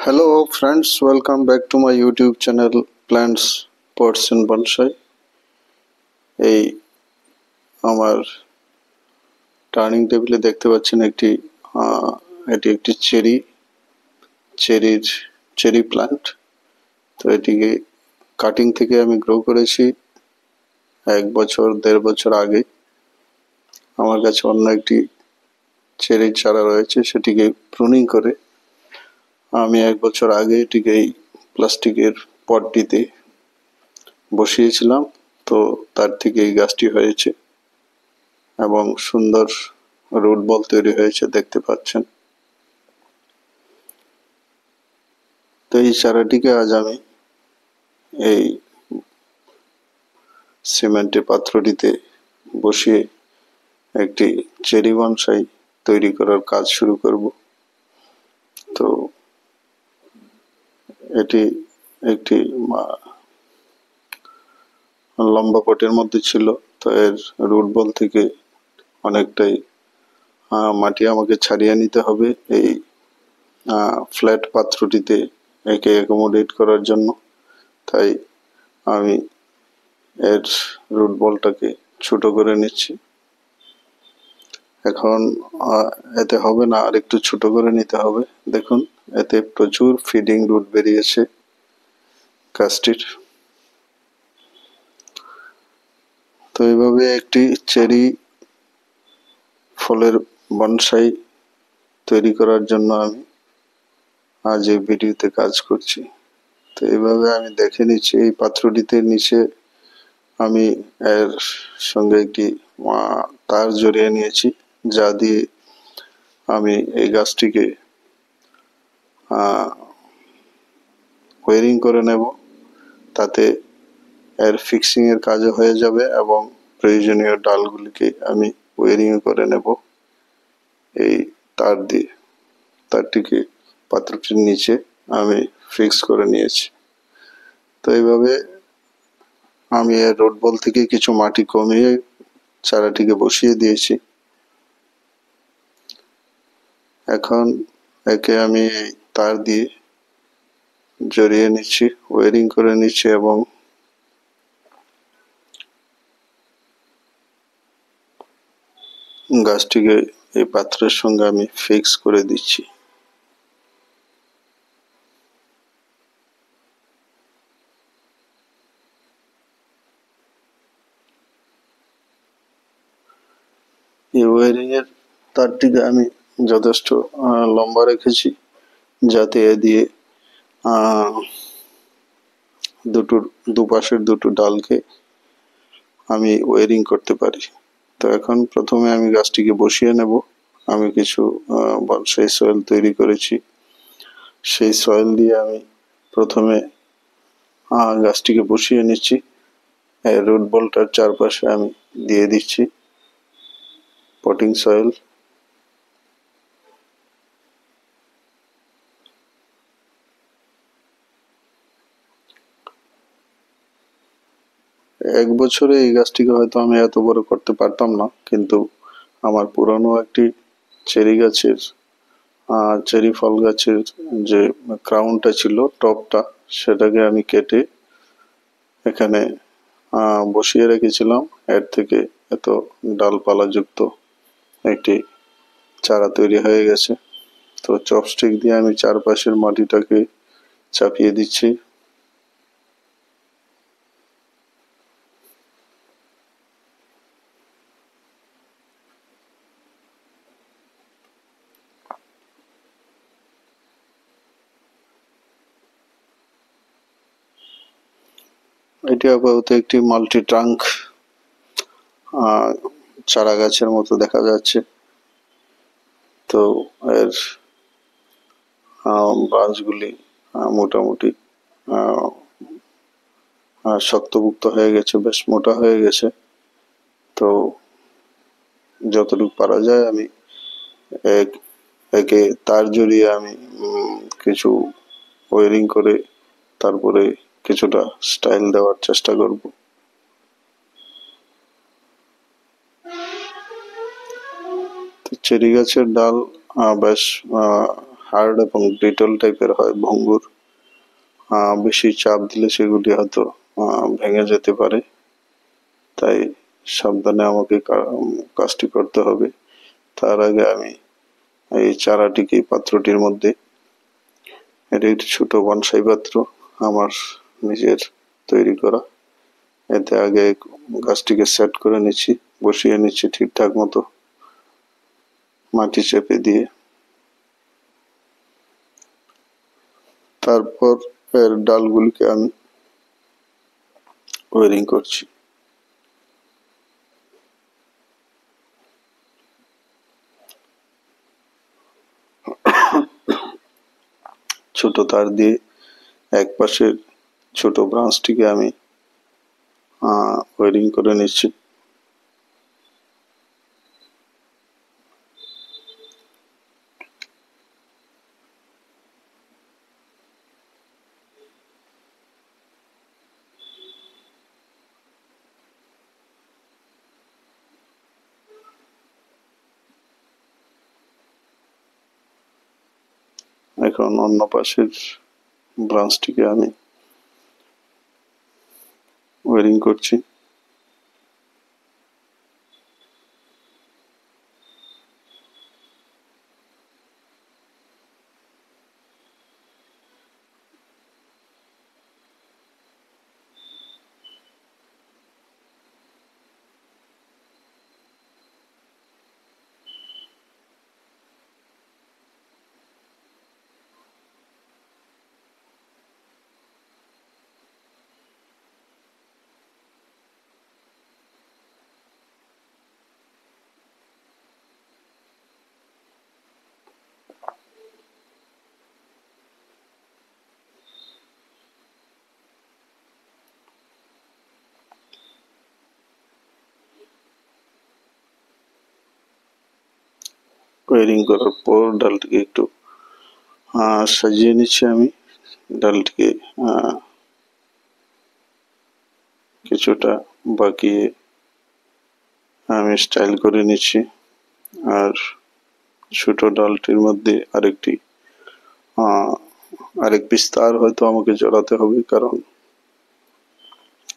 Hello friends, welcome back to my YouTube channel Plants, Pots and Bonsai. এই আমার turning টেবিলে দেখতে পাচ্ছেন এটি একটি চেরি প্ল্যান্ট। তো এটিকে কাটিং থেকে আমি গ্রো করেছি 1-1.5 বছর আগে। আমার কাছে অন্য একটি চেরির চারা রয়েছে, সেটিকে প্রুনিং করে আমি 1 বছর আগে এটিকে এই প্লাস্টিকের পটটিতে বসিয়েছিলাম। তো তার থেকে এই গাছটি হয়েছে এবং সুন্দর রুট বল তৈরি হয়েছে, দেখতে পাচ্ছেন। তো এই চারাটিকে আজ আমি এই সিমেন্টের পাত্রটিতে বসিয়ে একটি চেরি বনসাই তৈরি করার কাজ শুরু করব। তো এটি একটি লম্বা পটের মধ্যে ছিল। তো এর রুট বল থেকে অনেকটাই মাটি আমাকে ছাড়িয়ে নিতে হবে এই ফ্ল্যাট পাত্রটিতে একে অ্যাকোমোডেট করার জন্য। তাই আমি এর রুট বলটাকে ছোট করে নিচ্ছি। এখন এতে হবে না, আর একটু ছোট করে নিতে হবে। দেখুন, এতে প্রচুর ফিডিং রুট বেরিয়েছে গাছটির। তো এইভাবে একটি চেরি ফলের বনসাই তৈরি করার জন্য আমি আজ এই ভিডিওতে কাজ করছি। তো এইভাবে আমি দেখে নিচ্ছি। এই পাত্রটিতে নিচে আমি এর সঙ্গে একটি তার জড়িয়ে নিয়েছি, যা দিয়ে আমি এই গাছটিকে ওয়ারিং করে নেব। তাতে এর ফিক্সিং এর কাজও হয়ে যাবে এবং প্রয়োজনীয় ডালগুলিকে আমি ওয়ারিং করে নেব এই তার দিয়ে। তারটিকে পাত্রটির নিচে আমি ফিক্স করে নিয়েছি। তো এইভাবে আমি এর রুট বল থেকে কিছু মাটি কমিয়ে চারাটিকে বসিয়ে দিয়েছি। এখন একে আমি তার দিয়ে জড়িয়ে নিচ্ছি, ওয়ারিং করে নিচ্ছি এবং গাছটিকে এই পাত্রের সঙ্গে আমি ফিক্স করে দিচ্ছি। এই ওয়ারিং এর তারটিকে আমি যথেষ্ট লম্বা রেখেছি, যাতে এ দিয়ে দুপাশের দুটো ডালকে আমি ওয়ারিং করতে পারি। তো এখন প্রথমে আমি গাছটিকে বসিয়ে নেব। আমি কিছু বনসাই সয়েল তৈরি করেছি, সেই সয়েল দিয়ে আমি প্রথমে গাছটিকে বসিয়ে নিচ্ছি। রুট বলটার চারপাশে আমি দিয়ে দিচ্ছি পটিং সয়েল। এক বছরে এই গাছটিকে হয়তো আমি এত বড় করতে পারতাম না, কিন্তু আমার পুরনো একটি চেরি গাছের চেরি ফল গাছের যে ক্রাউনটা ছিল, টপটা, সেটাকে আমি কেটে এখানে বসিয়ে রেখেছিলাম। এর থেকে এত ডালপালা যুক্ত একটি চারা তৈরি হয়ে গেছে। তো চপস্টিক দিয়ে আমি চারপাশের মাটিটাকে চাপিয়ে দিচ্ছি। এটি আপাতত একটি মাল্টি ট্রাঙ্ক চারা গাছের মতো দেখা যাচ্ছে। তো এর ব্রাঞ্চগুলি মোটামুটি শক্তপুক্ত হয়ে গেছে, বেশ মোটা হয়ে গেছে। তো যতটুকু পারা যায় আমি একে তার জড়িয়ে আমি কিছু ওয়ারিং করে তারপরে কিছুটা স্টাইল দেওয়ার চেষ্টা করব। চেরি গাছের ডাল বেশ হার্ড এবং ব্রিটল টাইপের হয়, ভঙ্গুর। বেশি চাপ দিলে সেগুলি হয়তো ভেঙে যেতে পারে, তাই সাবধানে আমাকে কাজটি করতে হবে। তার আগে আমি এই চারাটিকে পাত্রটির মধ্যে, এটি একটি ছোট বনসাই পাত্র আমার নিজের তৈরি করা, এতে আগে গাছটিকে সেট করে নিচ্ছি, বসিয়ে নিচ্ছি ঠিকঠাক মতো মাটি চেপে দিয়ে। তারপর এর ডালগুলিকে আমি ওয়ারিং করছি। ছোট তার দিয়ে এক পাশের ছোট ব্রাঞ্চটিকে আমি ওয়ারিং করে নিচ্ছি। এখন অন্য পাশের ব্রাঞ্চটিকে আমি ওয়ারিং করছি। ওয়ারিং করার পর ডালটিকে একটু সাজিয়ে নিচ্ছি আমি। ডালটিকে কিছুটা বাঁকিয়ে আমি স্টাইল করে নিচ্ছি। আর ছোট ডালটির মধ্যে আরেক পিস তার হয়তো আমাকে জড়াতে হবে, কারণ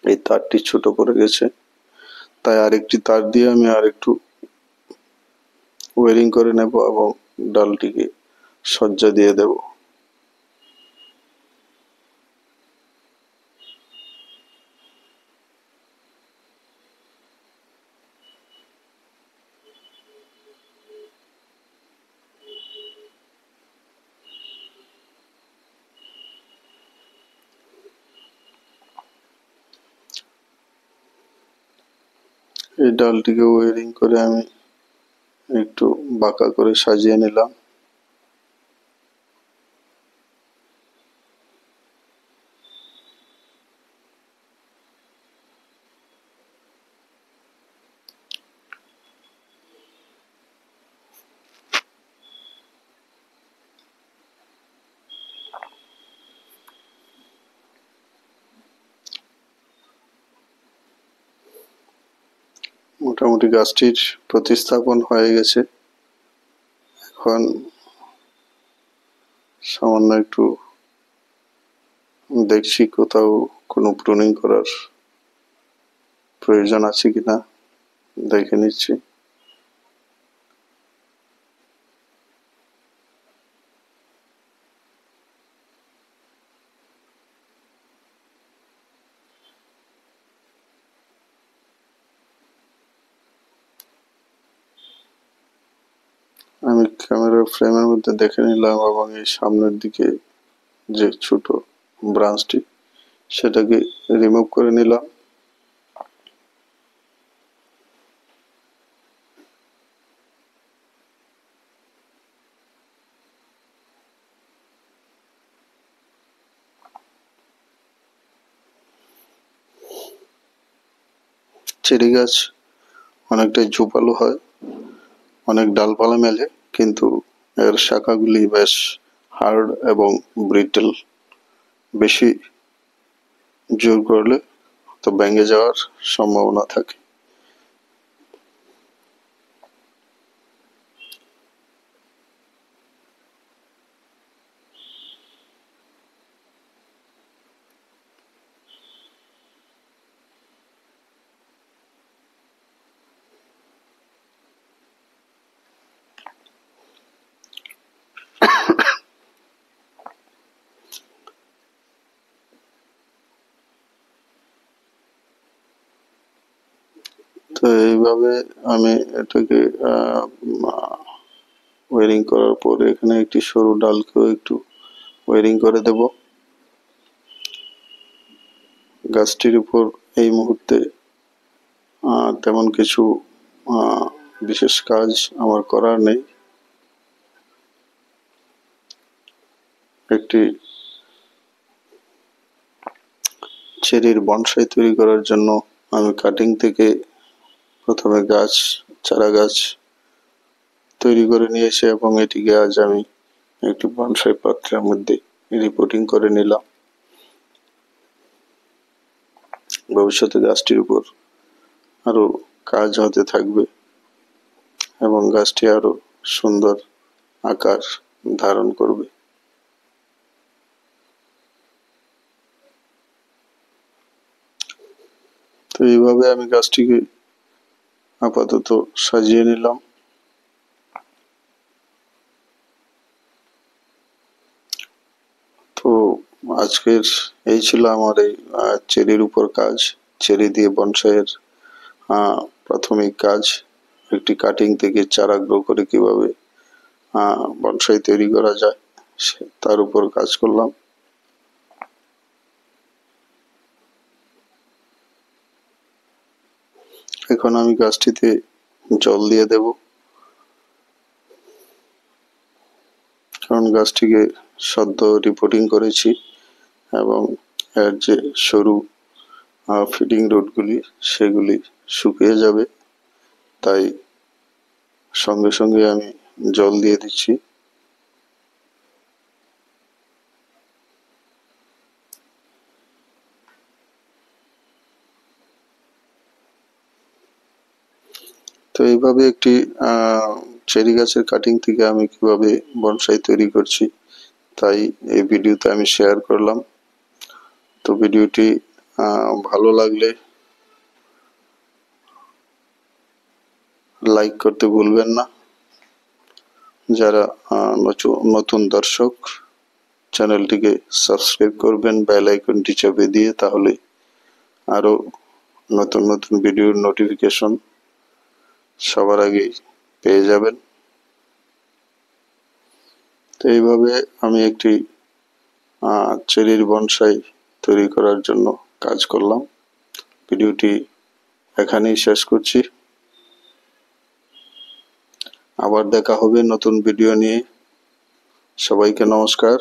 এই তারটি ছোট পড়ে গেছে, তাই আরেকটি তার দিয়ে আমি আরেকটু ওয়ারিং করে নেব এবং ডালটিকে সজ্জা দিয়ে দেব। এই ডালটিকে ওয়ারিং করে আমি একটু বাঁকা করে সাজিয়ে নিলাম। মোটামুটি গাছটির প্রতিস্থাপন হয়ে গেছে। এখন সামান্য একটু দেখছি কোথাও কোনো প্রুনিং করার প্রয়োজন আছে কিনা, দেখে নিচ্ছি। আমি ক্যামেরার ফ্রেমের মধ্যে দেখে নিলাম এবং এই সামনের দিকে যে ছোট ব্রাঞ্চটি, সেটাকে রিমুভ করে নিলাম। চেরি গাছ অনেকটাই ঝোপালো হয়, অনেক ডালপালা মেলে, কিন্তু এর শাখাগুলি বেশ হার্ড এবং ব্রিটেল। বেশি জোর করলে তো ভেঙে যাওয়ার সম্ভাবনা থাকে। এইভাবে আমি এটাকে ওয়ারিং করার পরে এখানে একটি সরু ডালকেও একটু ওয়ারিং করে দেব। গাছটির উপর এই মুহূর্তে তেমন কিছু বিশেষ কাজ আমার করার নেই। একটি চেরির বনসাই তৈরি করার জন্য আমি কাটিং থেকে প্রথমে চারা গাছ তৈরি করে নিয়েছি এবং এটিকে আজ আমি একটি বনসাই পাত্রের মধ্যে রিপোর্টিং করে নিলাম। ভবিষ্যতে গাছটির উপর আরো কাজ হতে থাকবে এবং গাছটি আরো সুন্দর আকার ধারণ করবে। তো এইভাবে আমি গাছটিকে আপাতত সাজিয়ে নিলাম। তো আজকের এই ছিল আমার এই চেরির উপর কাজ, চেরি দিয়ে বনসাইয়ের প্রাথমিক কাজ। একটি কাটিং থেকে চারা গ্রো করে কিভাবে বনসাই তৈরি করা যায় তার উপর কাজ করলাম। এখন আমি গাছটিতে জল দিয়ে দেব, কারণ গাছটিকে সদ্য রিপোর্টিং করেছি এবং এর যে সরু ফিডিং রুটগুলি সেগুলি শুকিয়ে যাবে, তাই সঙ্গে সঙ্গে আমি জল দিয়ে দিচ্ছি। তো এইভাবে একটি চেরি গাছের কাটিং থেকে আমি কিভাবে বনসাই তৈরি করছি তাই এই ভিডিওতে আমি শেয়ার করলাম। তো ভিডিওটি ভালো লাগলে লাইক করতে ভুলবেন না। যারা নতুন দর্শক চ্যানেলটিকে সাবস্ক্রাইব করবেন বেল আইকনটি চাপে দিয়ে, তাহলে আরো নতুন নতুন ভিডিওর নোটিফিকেশন সবার আগে পেয়ে যাবেন। তো এইভাবে আমি একটি চেরির বনসাই তৈরি করার জন্য কাজ করলাম। ভিডিওটি এখানেই শেষ করছি। আবার দেখা হবে নতুন ভিডিও নিয়ে। সবাইকে নমস্কার।